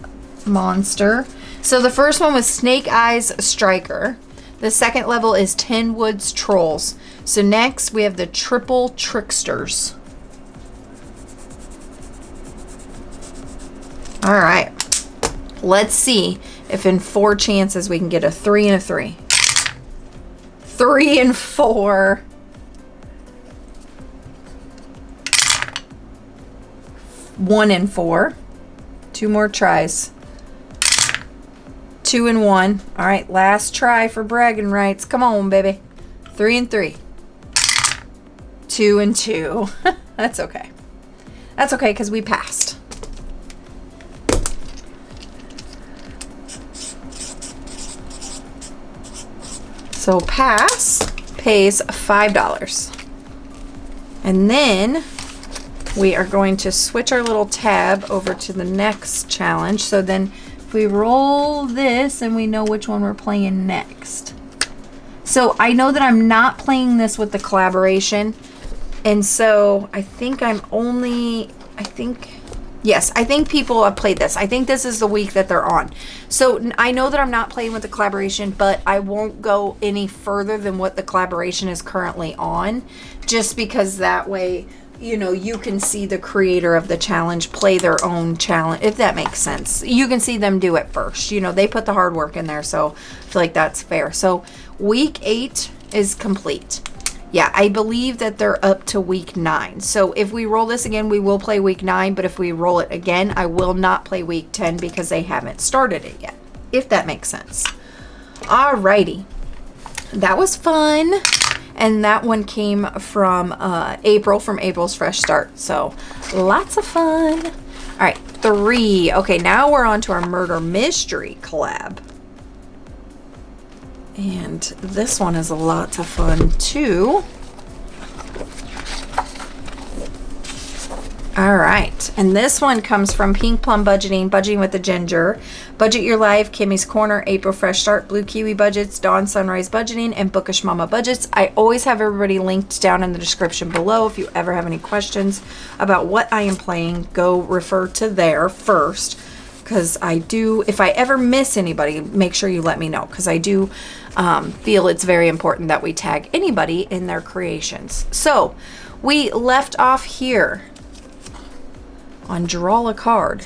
monster. So the first one was Snake Eyes Striker. The second level is Ten Woods Trolls. So next we have the Triple Tricksters. All right. Let's see if in 4 chances we can get a 3 and a 3. 3 and 4. 1 and 4. 2 more tries. 2 and 1. All right, last try for bragging rights. Come on, baby. 3 and 3. 2 and 2. That's okay. That's okay because we passed. So pass pays $5. And then we are going to switch our little tab over to the next challenge. So then if we roll this and we know which one we're playing next. So I know that I'm not playing this with the collaboration. And so I think yes, I think people have played this. I think this is the week that they're on. So I know that I'm not playing with the collaboration, but I won't go any further than what the collaboration is currently on, just because that way, you know, you can see the creator of the challenge play their own challenge, if that makes sense. You can see them do it first. You know, they put the hard work in there, so I feel like that's fair. So week 8 is complete. Yeah, I believe that they're up to week 9. So if we roll this again, we will play week 9. But if we roll it again, I will not play week 10 because they haven't started it yet, if that makes sense. Alrighty. That was fun. And that one came from April, from April's Fresh Start. So lots of fun. All right, 3. Okay, now we're on to our Murder Mystery collab. And this one is a lot of fun too. All right, and this one comes from Pink Plum Budgeting, Budgeting with the Ginger, Budget Your Life, Kimmy's Corner, April Fresh Start, Blue Kiwi Budgets, Dawn Sunrise Budgeting, and Bookish Mama Budgets. I always have everybody linked down in the description below. If you ever have any questions about what I am playing, go refer to there first, because I do, if I ever miss anybody, make sure you let me know, because I do feel it's very important that we tag anybody in their creations. So we left off here on draw a card.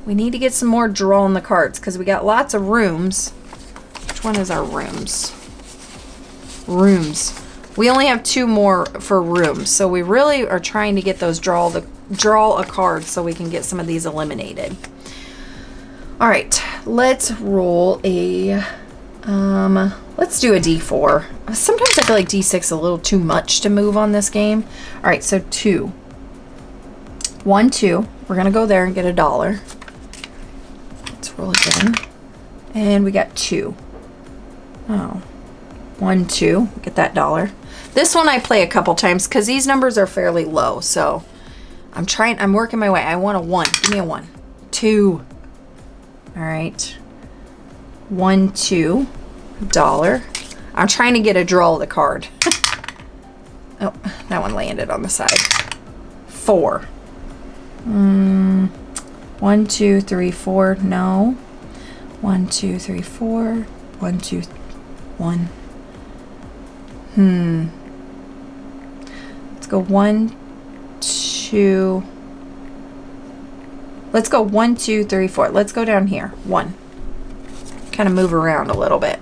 We need to get some more drawing the cards because we got lots of rooms. Which one is our rooms? Rooms. We only have 2 more for rooms, so we really are trying to get those draw a card so we can get some of these eliminated. All right, let's roll a let's do a D4. Sometimes I feel like D6 is a little too much to move on this game. All right, so 2. 1, 2. We're gonna go there and get $1. Let's roll again. And we got 2. Oh. 1, 2. Get that $1. This one I play a couple times because these numbers are fairly low. So I'm working my way. I want a 1. Give me a 1. 2. All right. 1, 2. $1. I'm trying to get a draw of the card. Oh, that one landed on the side. 4. 1, 2, 3, 4. No. 1, 2, 3, 4. 1, 2, 1. Let's go 1, 2. Let's go 1, 2, 3, 4. Let's go down here. 1. Kind of move around a little bit.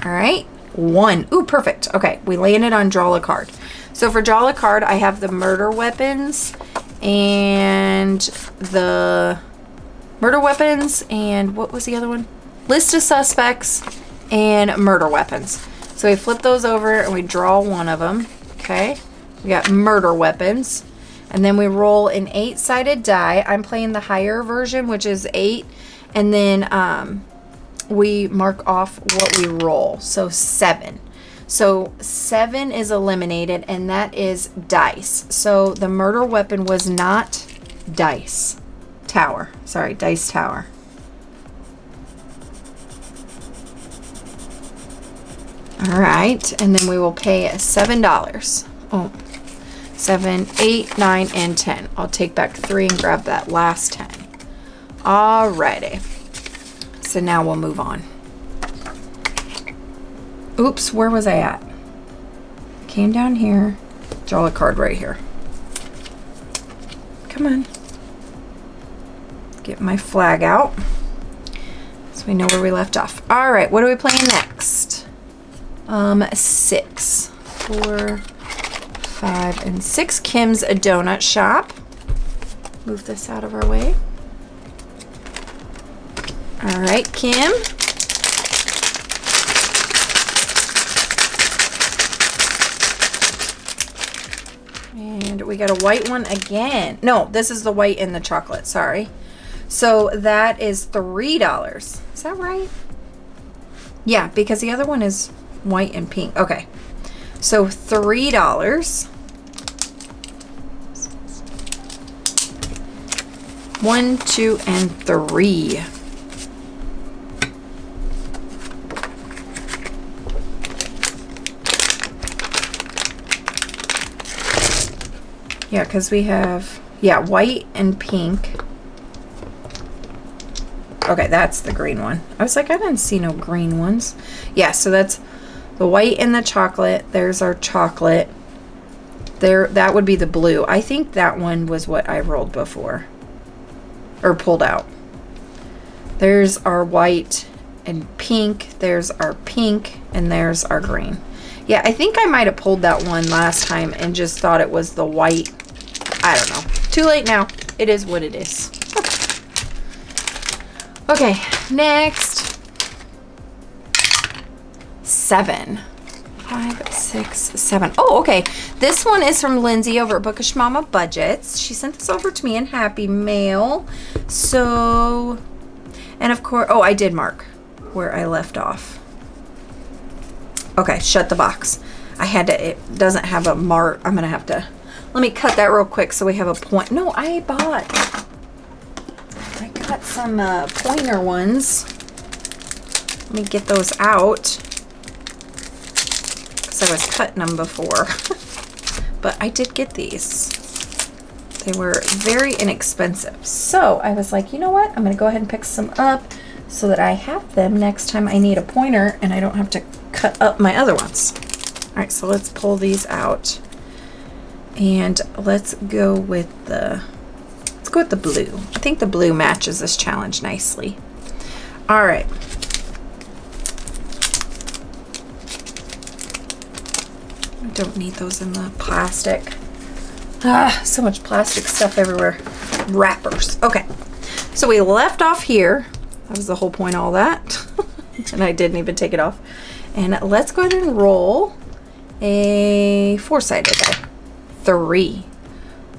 All right. 1. Ooh, perfect. Okay, we landed on draw a card. So for draw a card, I have the murder weapons and the murder weapons and what was the other one? List of suspects and murder weapons. So we flip those over and we draw one of them. Okay, we got murder weapons, and then we roll an 8-sided die. I'm playing the higher version, which is 8, and then we mark off what we roll. So 7. So 7 is eliminated, and that is dice. So the murder weapon was not dice tower. Sorry, dice tower. All right, and then we will pay $7. Oh, 7, 8, 9, and 10. I'll take back 3 and grab that last 10. Alrighty. So now we'll move on. Oops, where was I at? Came down here. Draw a card right here. Come on. Get my flag out so we know where we left off. All right, what are we playing next? 6, 4, 5, and 6. Kim's a donut shop. Move this out of our way. All right, Kim. And we got a white one again. No, this is the white and the chocolate, sorry. So that is $3. Is that right? Yeah, because the other one is white and pink. Okay. So $3. 1, 2, and 3. Yeah, because we have, white and pink. Okay, that's the green one. I was like, I didn't see no green ones. Yeah, so that's the white and the chocolate. There's our chocolate. There, that would be the blue. I think that one was what I rolled before. Or pulled out. There's our white and pink. There's our pink. And there's our green. Yeah, I think I might have pulled that one last time and just thought it was the white. I don't know. Too late now. It is what it is. Okay, next. 7. 5, 6. 6, 7. Oh, okay. This one is from Lindsay over at Bookish Mama Budgets. She sent this over to me in Happy Mail. So, and of course, oh, I did mark where I left off. Okay, shut the box. I had to, it doesn't have a mark. I'm going to have to, let me cut that real quick so we have a point. No, I got some pointer ones. Let me get those out. I was cutting them before, but I did get these. They were very inexpensive. So I was like, you know what? I'm going to go ahead and pick some up so that I have them next time I need a pointer and I don't have to cut up my other ones. All right, so let's pull these out and let's go with the blue. I think the blue matches this challenge nicely. All right. Don't need those in the plastic. So much plastic stuff everywhere. Wrappers. Okay, so we left off here. That was the whole point of all that. And I didn't even take it off. And let's go ahead and roll a 4-sided die. 3.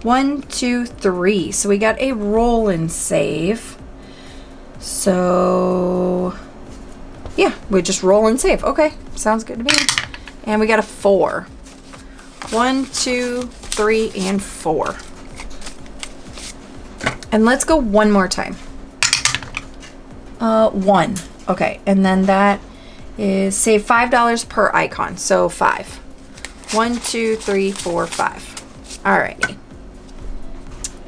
1, 2, 3. So we got a roll and save. So yeah, we just roll and save. Okay, sounds good to me. And we got a 4. 1, 2, 3, and 4. And let's go one more time. 1. Okay, and then that is save $5 per icon. So 5. 1, 2, 3, 4, 5. Alrighty.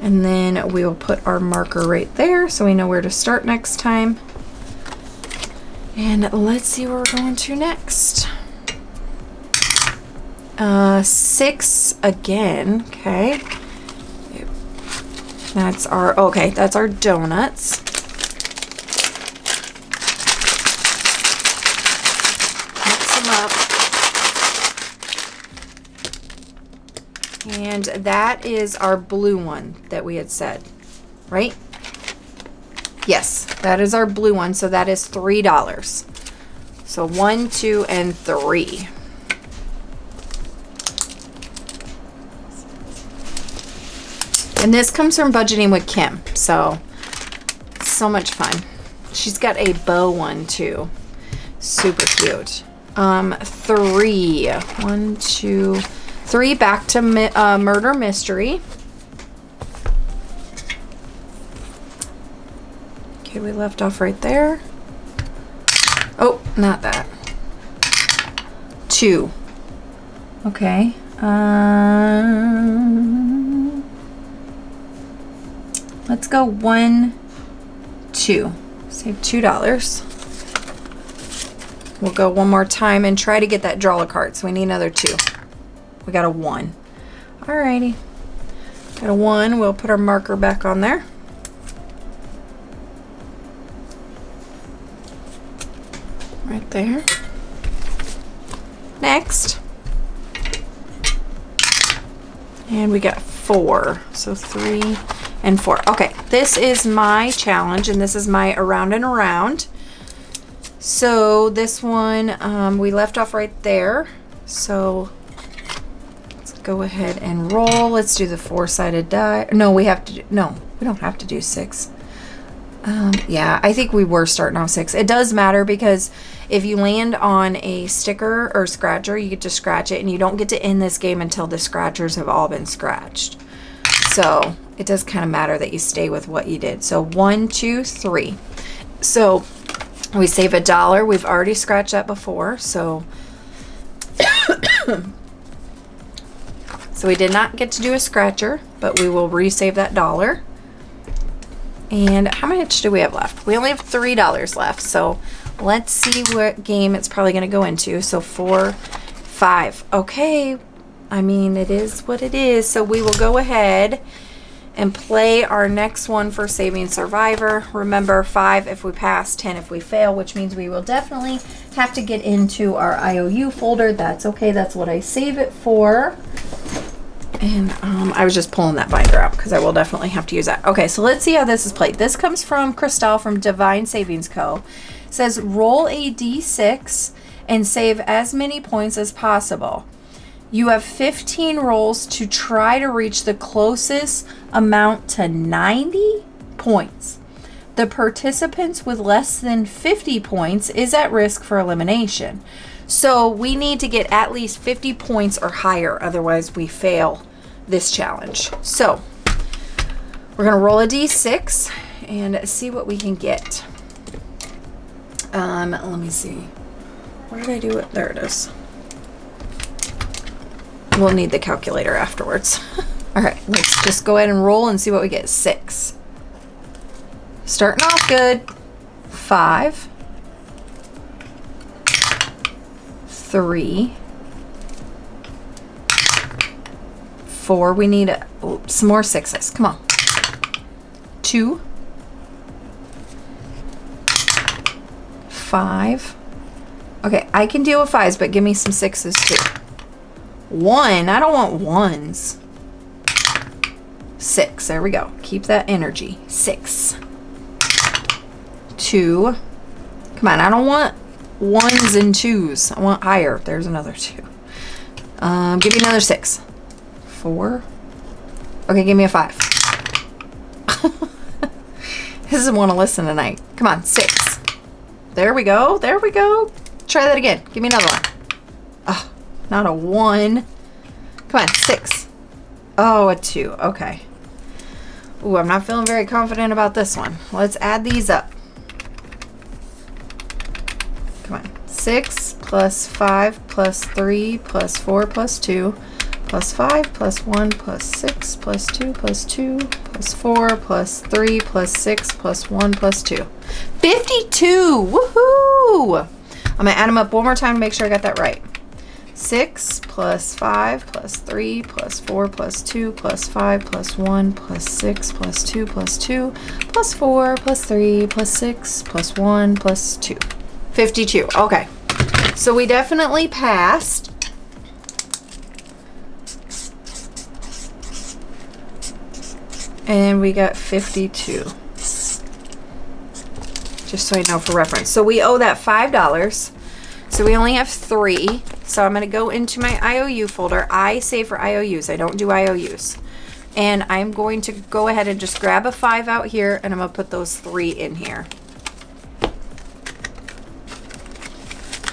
And then we will put our marker right there so we know where to start next time. And let's see where we're going to next. 6 again. Okay. That's our donuts. Mix them up. And that is our blue one that we had said, right? Yes, that is our blue one. So that is $3. So 1, 2, and 3. And this comes from Budgeting with Kim, so much fun. She's got a bow one too, super cute. 3, 1, 2, 3. Back to Murder Mystery. Okay, we left off right there. Oh, not that. 2. Okay. Let's go 1, 2. Save $2. We'll go one more time and try to get that draw a card. So we need another 2. We got a 1. Alrighty. Got a 1. We'll put our marker back on there. Right there. Next. And we got 4. So 3 and 4. Okay, this is my challenge and this is my around and around. So this one, we left off right there. So let's go ahead and roll. Let's do the 4-sided die. No, we have to do, no, we don't have to do 6. Yeah, I think we were starting off 6. It does matter because if you land on a sticker or scratcher, you get to scratch it and you don't get to end this game until the scratchers have all been scratched. So it does kind of matter that you stay with what you did. So 1, 2, 3. So we save $1. We've already scratched that before. So so we did not get to do a scratcher, but we will resave that $1. And how much do we have left? We only have $3 left. So let's see what game it's probably going to go into. So 4, 5. Okay. I mean, it is what it is. So we will go ahead and play our next one for Saving Survivor. Remember, 5 if we pass, 10 if we fail, which means we will definitely have to get into our IOU folder. That's okay. That's what I save it for. And I was just pulling that binder out because I will definitely have to use that. Okay, so let's see how this is played. This comes from Crystal from Divine Savings Co. It says roll a d6 and save as many points as possible. You have 15 rolls to try to reach the closest amount to 90 points. The participants with less than 50 points is at risk for elimination. So we need to get at least 50 points or higher, otherwise we fail this challenge. So we're gonna roll a d6 and see what we can get. Let me see. What did I do? There it is. We'll need the calculator afterwards. All right, let's just go ahead and roll and see what we get. 6. Starting off good. 5. 3. 4. We need some more 6s. Come on. 2. 5. Okay, I can deal with 5s, but give me some 6s too. 1. I don't want 1s. 6. There we go. Keep that energy. 6. 2. Come on, I don't want 1s and 2s. I want higher. There's another 2. Give me another 6. 4. Okay, give me a 5. This doesn't want to listen tonight. Come on, 6. There we go. There we go. Try that again. Give me another one. Oh, not a 1. Come on, 6. Oh, a 2. Okay. Ooh, I'm not feeling very confident about this one. Let's add these up. Come on. 6 plus 5 plus 3 plus 4 plus 2 plus 5 plus 1 plus 6 plus 2 plus 2 plus 4 plus 3 plus 6 plus 1 plus 2. 52! Woohoo! I'm going to add them up one more time to make sure I got that right. 6 plus 5 plus 3 plus 4 plus 2 plus 5 plus 1 plus 6 plus 2 plus 2 plus 4 plus 3 plus 6 plus 1 plus 2. 52. Okay. So we definitely passed. And we got 52. Just so I know for reference. So we owe that $5. So we only have 3. So I'm going to go into my IOU folder. I save for IOUs. I don't do IOUs. And I'm going to go ahead and just grab a 5 out here, and I'm going to put those 3 in here.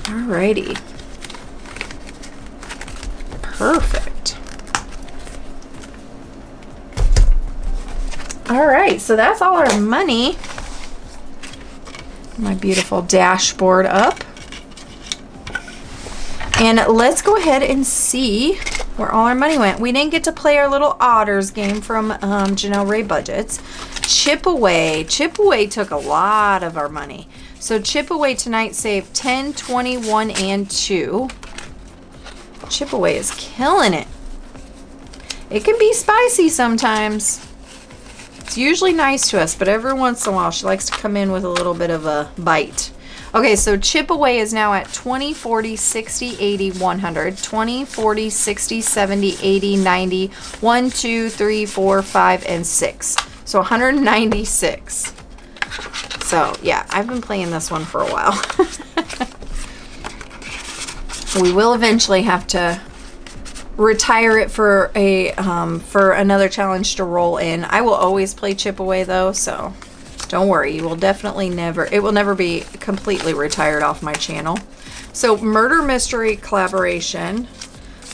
Alrighty. Perfect. All right, so that's all our money. My beautiful dashboard up. And let's go ahead and see where all our money went. We didn't get to play our little otters game from Janelle Ray Budgets. Chip Away. Chip Away took a lot of our money. So Chip Away tonight saved 10, 21, and 2. Chip Away is killing it. It can be spicy sometimes. It's usually nice to us, but every once in a while she likes to come in with a little bit of a bite. Okay, so Chip Away is now at 20, 40, 60, 80, 100, 20, 40, 60, 70, 80, 90, 1, 2, 3, 4, 5, and 6. So 196. So yeah, I've been playing this one for a while. We will eventually have to retire it for a for another challenge to roll in. I will always play Chip Away though, so don't worry. You will definitely never, it will never be completely retired off my channel. So Murder Mystery Collaboration,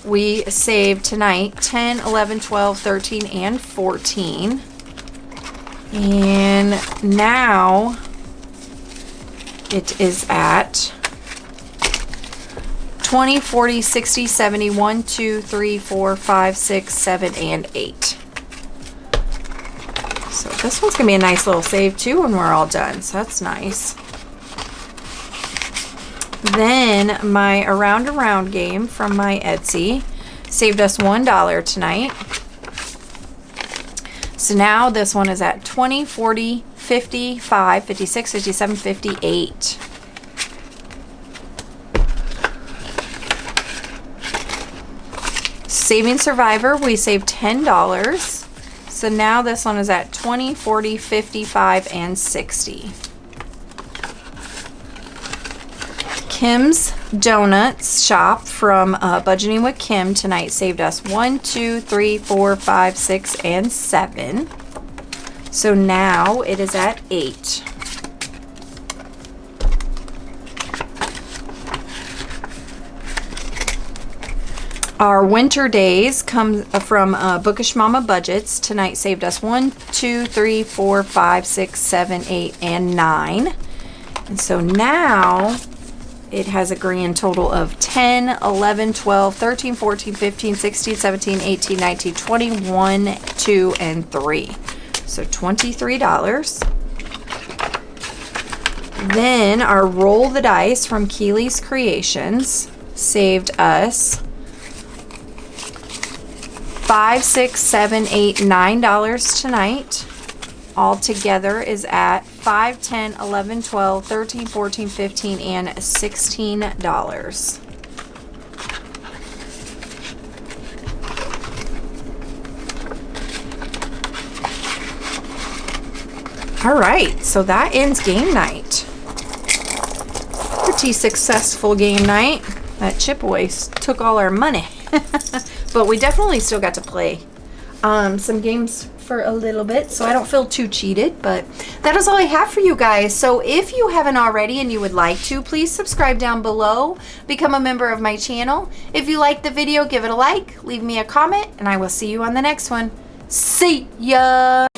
we saved tonight 10, 11, 12, 13, and 14. And now it is at 20, 40, 60, 70, 1, 2, 3, 4, 5, 6, 7, and 8. So this one's going to be a nice little save too when we're all done. So that's nice. Then my Around Around game from my Etsy saved us $1 tonight. So now this one is at 20, 40, 55, 56, 57, 58. Saving Survivor, we saved $10. So now this one is at 20, 40, 55, and 60. Kim's Donuts shop from Budgeting with Kim tonight saved us 1, 2, 3, 4, 5, 6, and 7. So now it is at 8. Our winter days come from Bookish Mama Budgets. Tonight saved us 1, 2, 3, 4, 5, 6, 7, 8, and 9. And so now it has a grand total of 10, 11, 12, 13, 14, 15, 16, 17, 18, 19, 21, 2, and 3. So $23. Then our Roll the Dice from Keely's Creations saved us $5, $6, $7, $8, $9 tonight. All together is at $5, $10, $11, $12, $13, $14, $15, and $16. All right, so that ends game night. Pretty successful game night. That Chipaway took all our money. But we definitely still got to play some games for a little bit, so I don't feel too cheated. But that is all I have for you guys. So if you haven't already and you would like to, please subscribe down below. Become a member of my channel. If you liked the video, give it a like, leave me a comment, and I will see you on the next one. See ya!